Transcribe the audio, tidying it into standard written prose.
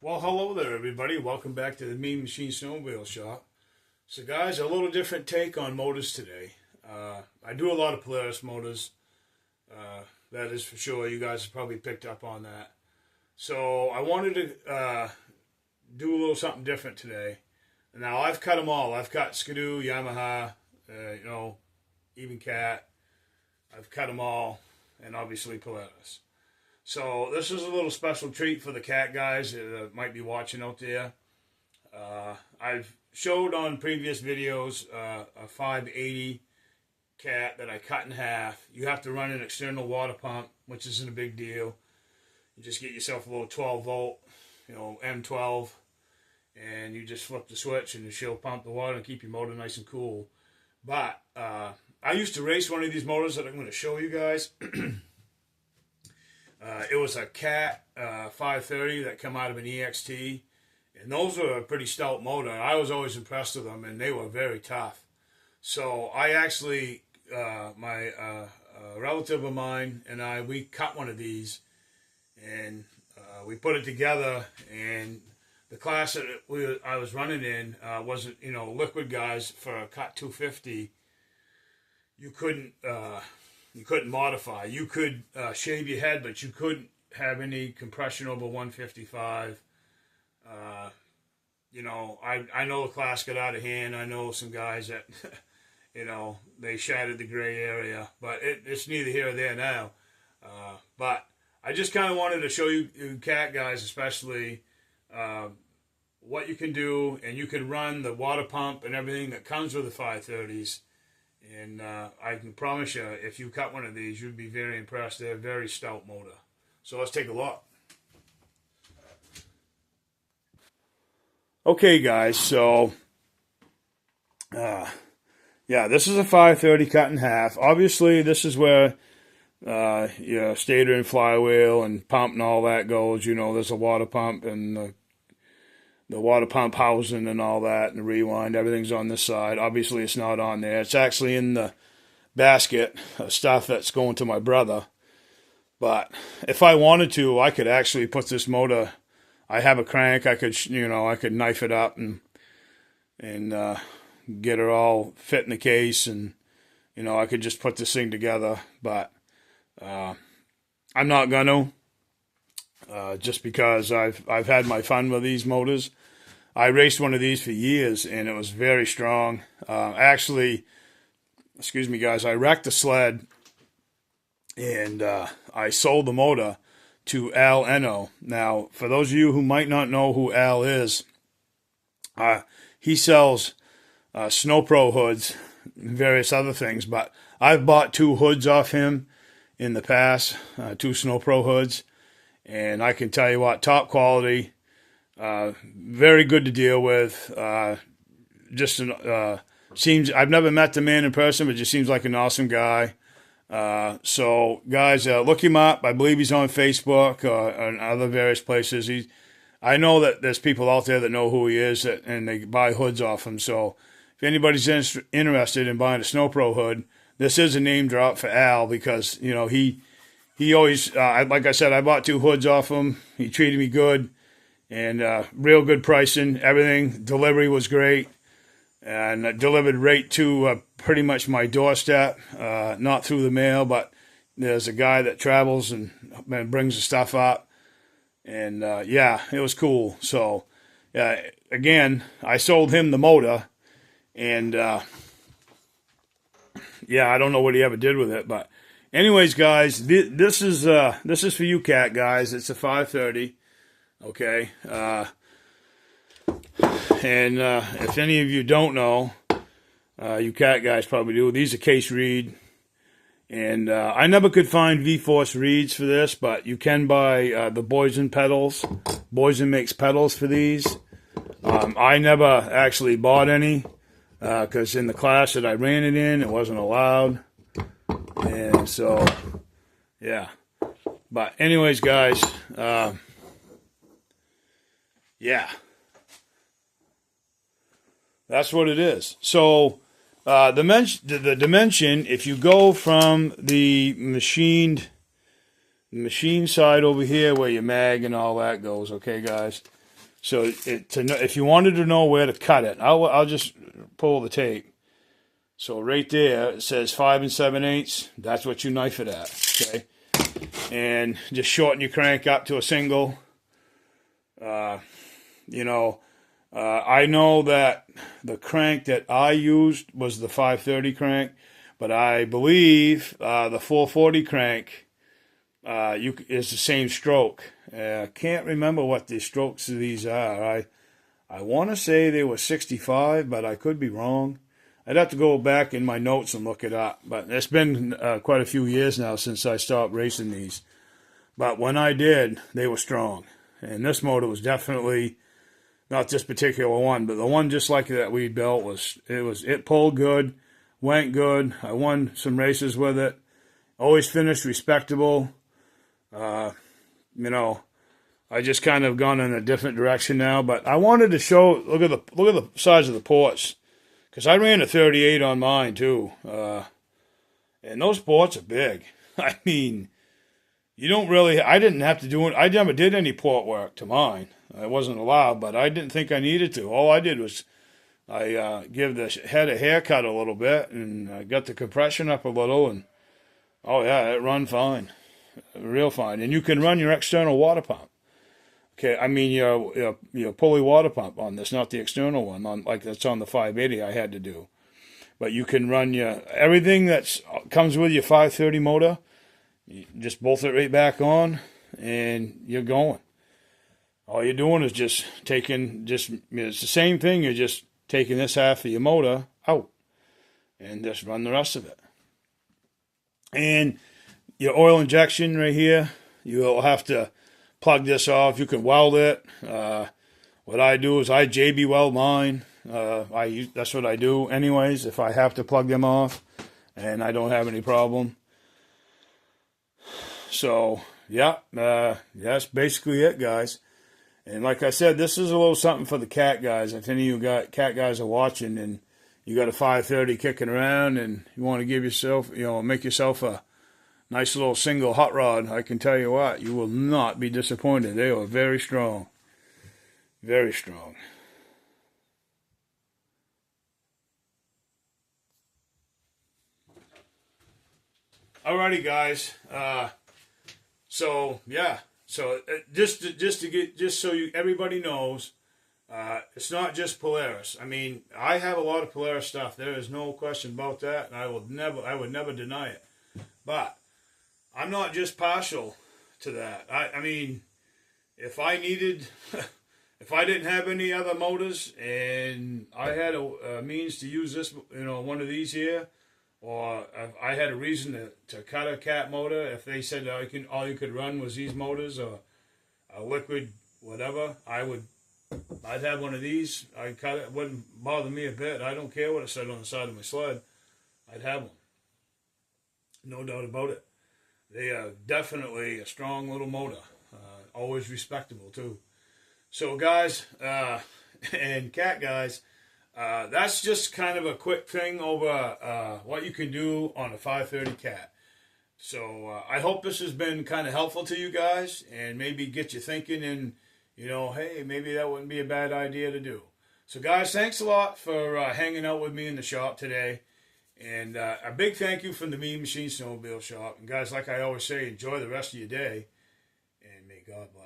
Well, hello there, everybody. Welcome back to the Mean Machine Snowmobile Shop. So, guys, a little different take on motors today. I do a lot of Polaris motors. That is for sure. You guys have probably picked up on that. So, I wanted to do a little something different today. Now, I've cut them all. I've cut Skidoo, Yamaha, even Cat. I've cut them all, and obviously Polaris. So this is a little special treat for the Cat guys that might be watching out there. I've showed on previous videos a 580 Cat that I cut in half. You have to run an external water pump, which isn't a big deal. You just get yourself a little 12 volt, M12, and you just flip the switch and she'll pump the water and keep your motor nice and cool. But I used to race one of these motors that I'm going to show you guys. It was a Cat 530 that came out of an EXT, and those were a pretty stout motor. I was always impressed with them, and they were very tough. So I actually, my relative of mine and we cut one of these, and we put it together. And the class that I was running in wasn't, liquid guys. For a Cut 250. You couldn't modify. You could shave your head, but you couldn't have any compression over 155. I know the class got out of hand. I know some guys that, they shattered the gray area, but it's neither here or there now. But I just kind of wanted to show you Cat guys, especially, what you can do, and you can run the water pump and everything that comes with the 530s. And I can promise you, if you cut one of these, you'd be very impressed. They're a very stout motor. So let's take a look. Okay, guys. So, this is a 530 cut in half. Obviously, this is where your stator and flywheel and pump and all that goes. There's a water pump and the water pump housing and all that, and the rewind, everything's on this side. Obviously, it's not on there. It's actually in the basket of stuff that's going to my brother. But if I wanted to, I could actually put this motor. I have a crank. I could, I could knife it up and get her all fit in the case, and I could just put this thing together. But I'm not gonna. Just because I've had my fun with these motors. I raced one of these for years, and it was very strong. Actually, excuse me, guys, I wrecked the sled, and I sold the motor to Al Eno. Now, for those of you who might not know who Al is, he sells SnowPro hoods and various other things, but I've bought 2 hoods off him in the past, 2 SnowPro hoods. And I can tell you what, top quality, very good to deal with. Seems, I've never met the man in person, but just seems like an awesome guy. So guys, look him up. I believe he's on Facebook and other various places. I know that there's people out there that know who he is, and they buy hoods off him. So if anybody's interested in buying a SnowPro hood, this is a name drop for Al, because he always, like I said, I bought 2 hoods off him. He treated me good, and real good pricing. Everything, delivery was great, and delivered right to pretty much my doorstep. Not through the mail, but there's a guy that travels and brings the stuff up. And it was cool. So, again, I sold him the motor, and I don't know what he ever did with it, but. Anyways, guys, this is for you Cat guys. It's a 530, okay? And if any of you don't know, you Cat guys probably do. These are Case Reed, and I never could find V-Force reeds for this, but you can buy the Boysen pedals. Boysen makes pedals for these. I never actually bought any because in the class that I ran it in, it wasn't allowed. And so, but anyways, guys, that's what it is. So, the dimension, if you go from the machine side over here where your mag and all that goes, okay, guys, So if you wanted to know where to cut it, I'll just pull the tape. So right there it says 5 7/8. That's what you knife it at. Okay, and just shorten your crank up to a single. I know that the crank that I used was the 530 crank, but I believe the 440 crank is the same stroke. I can't remember what the strokes of these are. I want to say they were 65, but I could be wrong. I'd have to go back in my notes and look it up. But it's been quite a few years now since I stopped racing these. But when I did, they were strong. And this motor was definitely, not this particular one, but the one just like that we built it pulled good, went good. I won some races with it. Always finished respectable. I just kind of gone in a different direction now, but I wanted to show. Look at the size of the ports, because I ran a 38 on mine too, and those ports are big. I mean, you don't really. I didn't have to do it. I never did any port work to mine. I wasn't allowed, but I didn't think I needed to. All I did was I give the head a haircut a little bit, and I got the compression up a little, and oh yeah, it run fine, real fine. And you can run your external water pump. Okay, I mean your pulley water pump on this, not the external one, like that's on the 580 I had to do. But you can run everything that comes with your 530 motor. You just bolt it right back on, and you're going. All you're doing is just it's the same thing. You're just taking this half of your motor out, and just run the rest of it. And your oil injection right here, you'll have to plug this off. You can weld it. What I do is I JB weld mine. That's what I do anyways if I have to plug them off, and I don't have any problem. So yeah, that's basically it, guys. And like I said, this is a little something for the cat guys. If any of you cat guys are watching and you got a 530 kicking around and you want to give yourself, make yourself a nice little single hot rod, I can tell you what, you will not be disappointed. They are very strong. Very strong. Alrighty, guys. So yeah. So just so everybody knows, it's not just Polaris. I mean, I have a lot of Polaris stuff. There is no question about that, and I would never deny it. But I'm not just partial to that. I mean, if I needed, if I didn't have any other motors and I had a means to use this, one of these here, or if I had a reason to cut a cat motor, if they said all you could run was these motors or a liquid whatever, I'd have one of these. I'd cut it. It wouldn't bother me a bit. I don't care what it said on the side of my sled. I'd have one. No doubt about it. They are definitely a strong little motor. Always respectable too. So guys, and cat guys, that's just kind of a quick thing over what you can do on a 530 cat. So I hope this has been kind of helpful to you guys and maybe get you thinking and, hey, maybe that wouldn't be a bad idea to do. So guys, thanks a lot for hanging out with me in the shop today. And a big thank you from the Mean Machine Snowmobile Shop. And guys, like I always say, enjoy the rest of your day. And may God bless.